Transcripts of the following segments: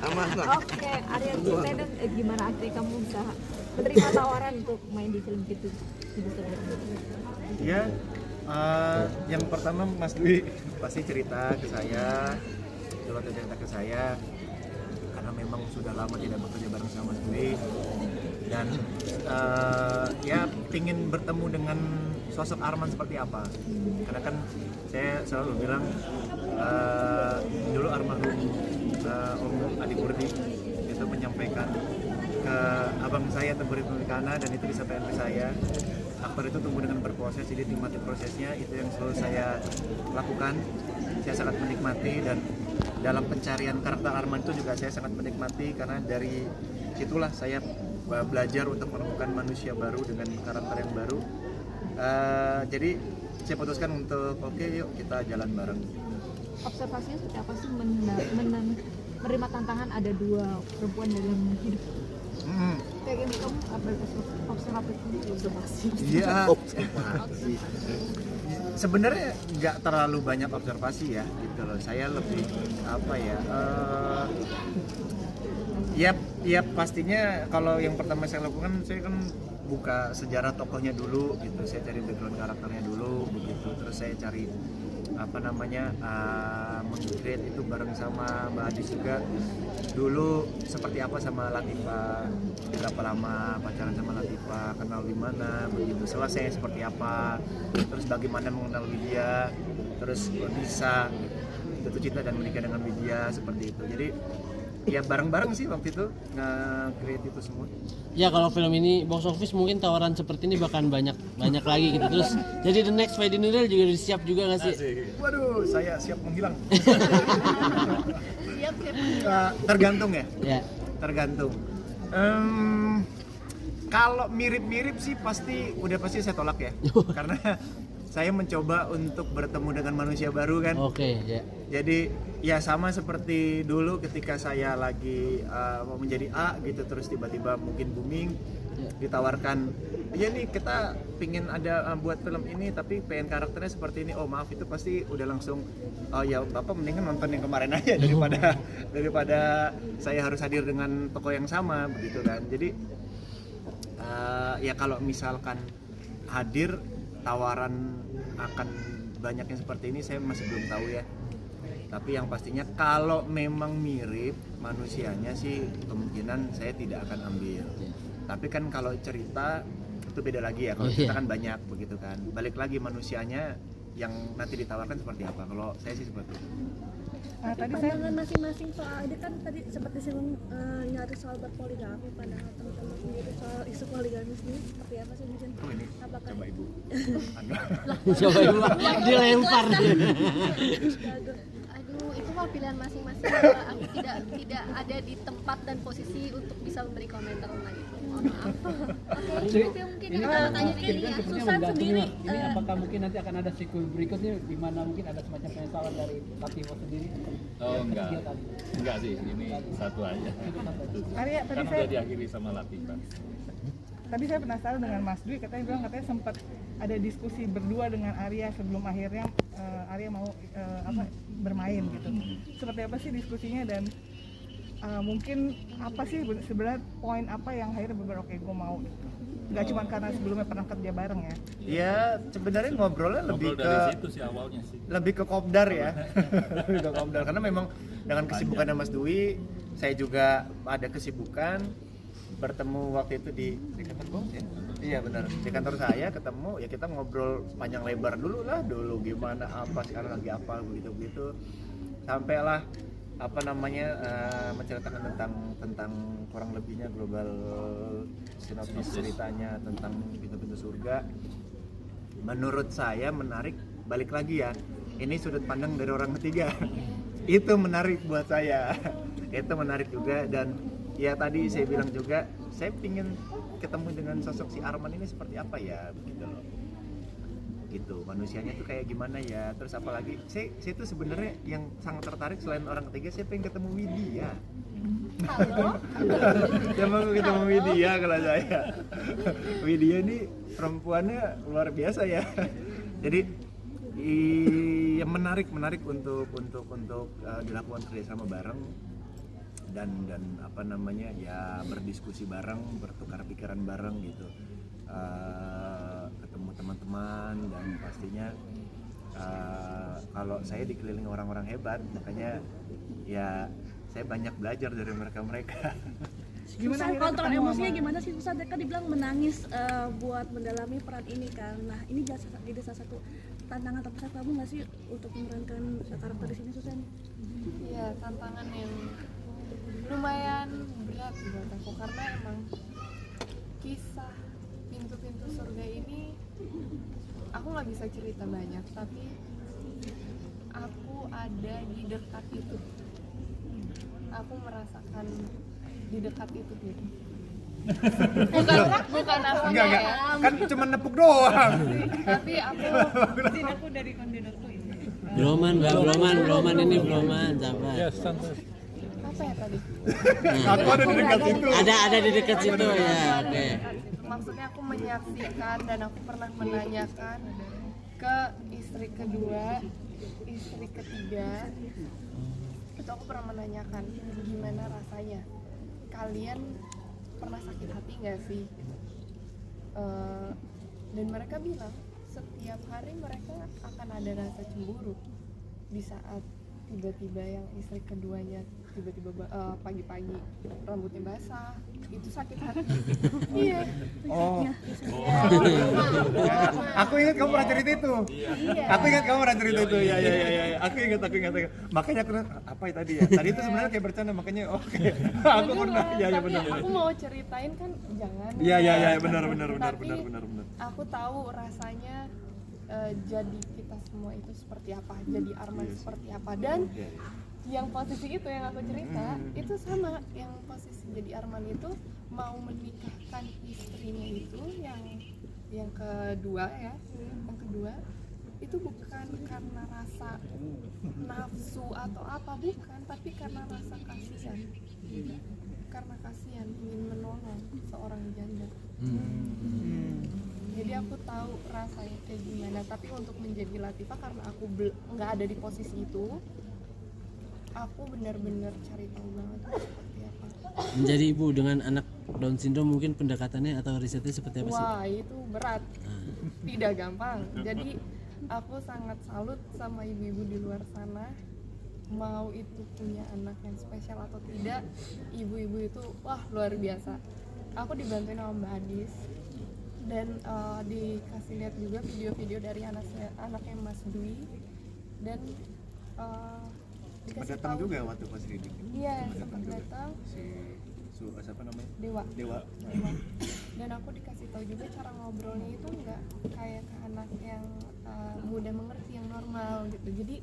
Amanah. Oke, Arya ceritain dong gimana akhirnya kamu bisa menerima tawaran untuk main di film itu? Ya, yang pertama Mas Dwi pasti cerita ke saya, karena memang sudah lama tidak bekerja bareng sama Mas Dwi, dan ya pingin bertemu dengan sosok Arman seperti apa. Karena kan saya selalu bilang dulu almarhum Om Adi Kurdi itu menyampaikan ke abang saya Teguh Rifkana, dan itu disampaikan ke saya. Aktor itu tumbuh dengan berproses, jadi nikmati prosesnya, itu yang selalu saya lakukan. Saya sangat menikmati, dan dalam pencarian karakter Arman itu juga saya sangat menikmati, karena dari situlah saya belajar untuk menemukan manusia baru dengan karakter yang baru. Jadi saya putuskan untuk oke, yuk kita jalan bareng. Observasinya seperti apa sih menerima tantangan ada dua perempuan dalam hidup? Kayak gini kamu observasi. Iya. Sebenarnya nggak terlalu banyak observasi ya, gitu loh. Saya lebih apa ya? Ya pastinya kalau yang pertama saya lakukan, saya kan buka sejarah tokohnya dulu, gitu. Saya cari background karakternya dulu, begitu. Terus saya cari meng-create itu bareng sama Mbak Adis juga. Dulu seperti apa sama Latifah, berapa lama pacaran sama Latifah, kenal di mana, begitu. Selesai seperti apa, terus bagaimana mengenal Widya, terus bisa jatuh cinta dan menikah dengan Widya, seperti itu. Jadi ya bareng-bareng sih waktu itu nge-create itu semua. Ya kalau film ini box office mungkin tawaran seperti ini bahkan banyak lagi gitu. Terus jadi the next Fedi Nuril juga siap juga nggak sih? Waduh, saya siap menghilang. Siap. Tergantung ya. Ya. Tergantung. Kalau mirip-mirip sih pasti saya tolak ya. Karena saya mencoba untuk bertemu dengan manusia baru kan. Oke, ya. Jadi ya sama seperti dulu ketika saya lagi mau menjadi A gitu, terus tiba-tiba mungkin booming, ditawarkan, ya nih kita pingin ada buat film ini tapi pengen karakternya seperti ini. Oh maaf, itu pasti udah langsung oh ya Bapak mendingan nonton yang kemarin aja daripada saya harus hadir dengan tokoh yang sama, begitu kan. Jadi ya kalau misalkan hadir tawaran akan banyak yang seperti ini saya masih belum tahu ya. Tapi yang pastinya kalau memang mirip manusianya sih kemungkinan saya tidak akan ambil. Tapi kan kalau cerita itu beda lagi ya. Kalau cerita kan banyak begitu kan. Balik lagi manusianya yang nanti ditawarkan seperti apa. Kalau saya sih seperti itu. Tadi pandangan masing-masing soal ini kan tadi sempat disinggung nyari soal berpoligami, pandangan teman-teman sendiri soal isu poligami sendiri seperti apa sih mungkin? Ini apakah coba ibu. Coba ibu dilempar. Aduh, itu mah pilihan masing-masing. Aku tidak ada di tempat dan posisi untuk bisa memberi komentar tentang itu. Mohon maaf. Oke, itu mungkin yang kita tanya ini ya. Susan sendiri. Ini apakah mungkin nanti akan ada sequel berikutnya di mana mungkin ada semacam penyesalan dari Latifah sendiri? Oh enggak sih, ini satu aja. Arya, tadi Kan udah diakhiri sama Latifah. Tadi saya penasaran dengan Mas Dwi, katanya sempat ada diskusi berdua dengan Arya sebelum akhirnya Arya mau bermain gitu. Seperti apa sih diskusinya, dan mungkin apa sih sebenarnya poin apa yang akhirnya beberapa oke gue mau gitu. Nggak cuma karena sebelumnya pernah kerja bareng ya. Ya sebenarnya ngobrolnya lebih Ngobrol dari situ sih awalnya sih. Lebih ke kopdar ya. Lebih ke kopdar karena memang dengan kesibukannya Mas Dwi, saya juga ada kesibukan. Bertemu waktu itu di kantor bos ya? Iya benar, di kantor saya ketemu, ya kita ngobrol panjang lebar dulu gimana apa sekarang lagi apa begitu sampailah menceritakan tentang kurang lebihnya global sinopsis ceritanya tentang pintu-pintu surga. Menurut saya menarik, balik lagi ya, ini sudut pandang dari orang ketiga. Itu menarik buat saya. Itu menarik juga, dan ya tadi saya bilang juga saya ingin ketemu dengan sosok si Arman ini seperti apa ya, begitu loh. Gitu, manusianya tuh kayak gimana ya. Terus apalagi saya tuh sebenarnya yang sangat tertarik selain orang ketiga, saya pengen ketemu Widya. Saya mau ketemu Widya kalau saya. Widya ini perempuannya luar biasa ya. Jadi ya menarik untuk dilakukan kerjasama bareng dan apa namanya ya berdiskusi bareng, bertukar pikiran bareng gitu, ketemu teman-teman dan pastinya kalau saya dikelilingi orang-orang hebat, makanya ya saya banyak belajar dari mereka. Susah kontrol emosinya gimana sih Ustaz? Kan dibilang menangis buat mendalami peran ini kan. Nah ini jadi salah satu tantangan terbesar kamu nggak sih untuk memerankan karakter di sini Susan? Iya, tantangan yang lumayan berat buat aku karena emang kisah pintu-pintu surga ini aku nggak bisa cerita banyak, tapi aku ada di dekat itu, aku merasakan di dekat itu gitu. bukan aku Enggak, ya, kan cuma nepuk doang. tapi aku Bloman ini Bloman, sabar. apa ya tadi? Aku ada di dekat situ. Ada di dekat situ ya. Oke. Maksudnya aku menyaksikan dan aku pernah menanyakan ke istri kedua, istri ketiga, itu aku pernah menanyakan gimana rasanya, kalian pernah sakit hati nggak sih? Dan mereka bilang setiap hari mereka akan ada rasa cemburu di saat tiba-tiba yang istri keduanya tiba-tiba pagi-pagi rambutnya basah, itu sakit hati. Iya. Oh. Aku ingat kamu pernah cerita itu. Iya. Aku ingat kamu pernah cerita itu. Ya. Aku ingat. Makanya aku apa ya tadi ya? Tadi itu sebenarnya kayak bercanda, makanya oke. Aku pernah. Ya benar. Aku mau ceritain kan jangan. Iya, benar. Tapi aku tahu rasanya jadi kita semua itu seperti apa, jadi Arman seperti apa, dan yang posisi itu yang aku cerita itu sama, yang posisi jadi Arman itu mau menikahkan istrinya itu yang kedua ya, yang kedua itu bukan karena rasa nafsu atau apa, bukan, tapi karena rasa kasihan, karena kasihan ingin menolong seorang janda. Jadi aku tahu rasanya kayak gimana, tapi untuk menjadi Latifah karena aku nggak ada di posisi itu, aku benar-benar cari tahu banget seperti apa. Menjadi ibu dengan anak Down syndrome mungkin pendekatannya atau risetnya seperti apa sih? Wah, itu berat, tidak gampang. Jadi aku sangat salut sama ibu-ibu di luar sana, mau itu punya anak yang spesial atau tidak, ibu-ibu itu wah luar biasa. Aku dibantuin sama Mbak Adis dan dikasih lihat juga video-video dari anaknya Mas Dwi, dan dikasih Datang tahu juga waktu pas reading. iya sempat datang Siapa namanya? Dewa. Dan aku dikasih tahu juga cara ngobrolnya itu nggak kayak ke anak yang mudah mengerti, yang normal gitu. Jadi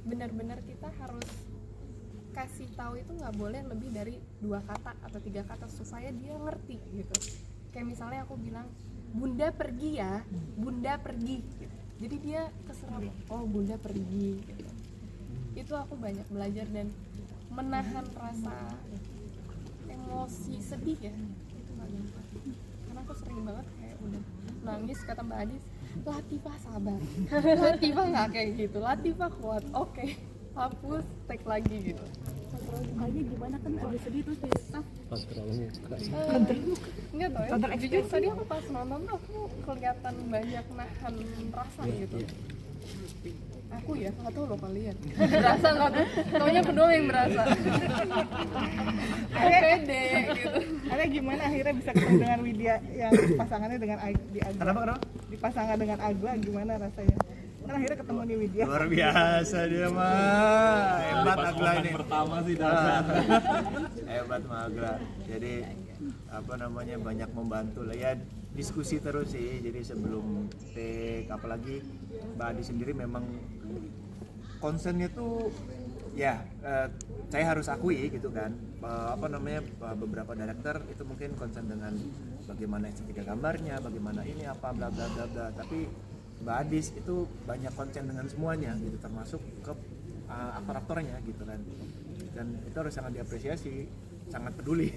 benar-benar kita harus kasih tahu itu nggak boleh lebih dari 2 kata atau 3 kata supaya dia ngerti gitu. Kayak misalnya aku bilang Bunda pergi ya, Bunda pergi gitu. Jadi dia keserap, oh Bunda pergi gitu. Itu aku banyak belajar dan menahan rasa emosi sedih ya, itu nggak gampang. Karena aku sering banget kayak udah nangis, kata Mbak Adis, Latifah sabar, Latifah nggak kayak gitu, Latifah kuat, oke, hapus, take lagi gitu. Kontrol mukanya gimana, kan ada sedih terus di staff. Nggak tau ya, jujur tadi aku pas nonton tuh aku kelihatan banyak nahan rasa gitu. Aku ya, nggak tahu loh kalian berasa nggak tuh, taunya kedua yang berasa. Pede gitu. Ada gimana akhirnya bisa ketemu dengan Widya yang pasangannya dengan Agla? Kenapa? Dipasangkan dengan Agla, gimana rasanya? Kan akhirnya ketemu nih Widya. Luar biasa dia mah. Hebat Agla ini. Pertama sih Hebat mah Agla. Jadi apa namanya, banyak membantu lah ya, diskusi terus sih. Jadi sebelum take, apalagi Mbak Adi sendiri memang concernnya tuh ya, saya harus akui gitu kan, apa namanya, beberapa director itu mungkin concern dengan bagaimana estetika gambarnya, bagaimana ini apa bla bla bla bla, tapi Mbak Adis itu banyak concern dengan semuanya gitu, termasuk ke aktor-aktornya gitu kan, dan itu harus sangat diapresiasi, sangat peduli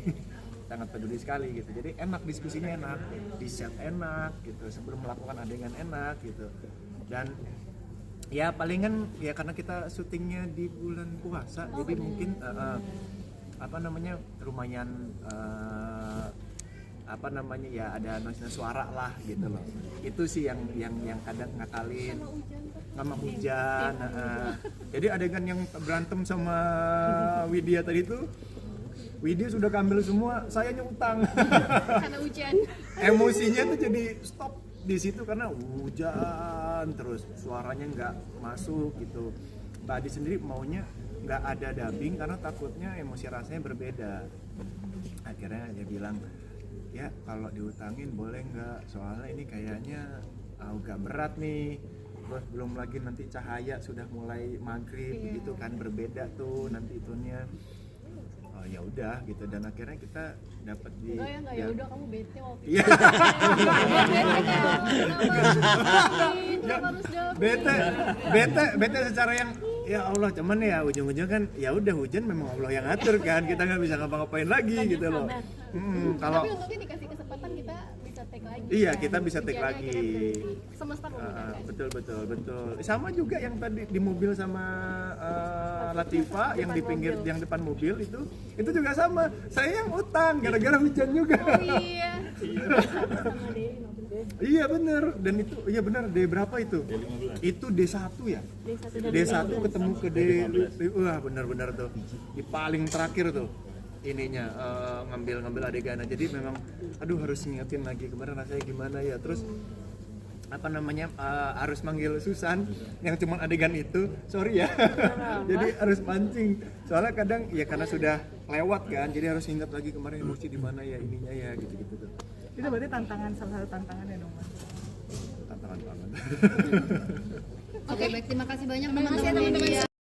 sangat peduli sekali gitu. Jadi enak, diskusinya enak, di set enak gitu, sebelum melakukan adegan enak gitu. Dan Ya palingan ya karena kita syutingnya di bulan puasa, jadi mungkin apa namanya lumayan apa namanya ya ada noise suara lah gitu loh. Itu sih yang kadang ngakalin sama hujan. Jadi adegan yang berantem sama Widya tadi tuh, Widya sudah kambil semua, sayanya utang. Karena hujan. Emosinya tuh jadi stop di situ karena hujan terus, suaranya nggak masuk gitu. Mbak Adi sendiri maunya nggak ada dubbing karena takutnya emosi rasanya berbeda. Akhirnya dia bilang, ya kalau diutangin boleh nggak, soalnya ini kayaknya agak berat nih. Terus belum lagi nanti cahaya sudah mulai maghrib gitu kan, berbeda tuh nanti itunya. Oh ya udah gitu, dan akhirnya kita dapat di Enggak ya udah kamu bete waktu itu. Iya. Bete secara yang ya Allah, cuman ya ujung-ujung kan ya udah hujan memang Allah yang ngatur kan, kita nggak bisa ngapa-ngapain lagi gitu loh. Kalau Tapi untungnya dikasih kesempatan kita bisa take lagi. iya kan? kita bisa take Hujannya lagi. akhirnya berhenti. Semesta memudahkan. Betul. Sama juga yang tadi di mobil sama Latifa yang di pinggir yang depan mobil itu juga sama. Saya yang utang gara-gara hujan juga. Oh iya. Iya bener, dan itu iya benar D berapa itu? Itu D1 ya? D1 ketemu ke wah benar-benar tuh di paling terakhir tuh ininya ngambil adegan. Jadi memang aduh harus ngingetin lagi kemarin rasanya gimana ya. Terus apa namanya harus manggil Susan yang cuma adegan itu, sorry ya. Jadi harus mancing soalnya kadang ya karena sudah lewat kan, jadi harus ingat lagi kemarin emosi di mana ya ininya ya gitu-gitu tuh. Itu berarti tantangan, salah satu tantangannya dong Mas. Tantangan banget. Oke, baik, terima kasih banyak Terima kasih teman-teman teman-teman. media.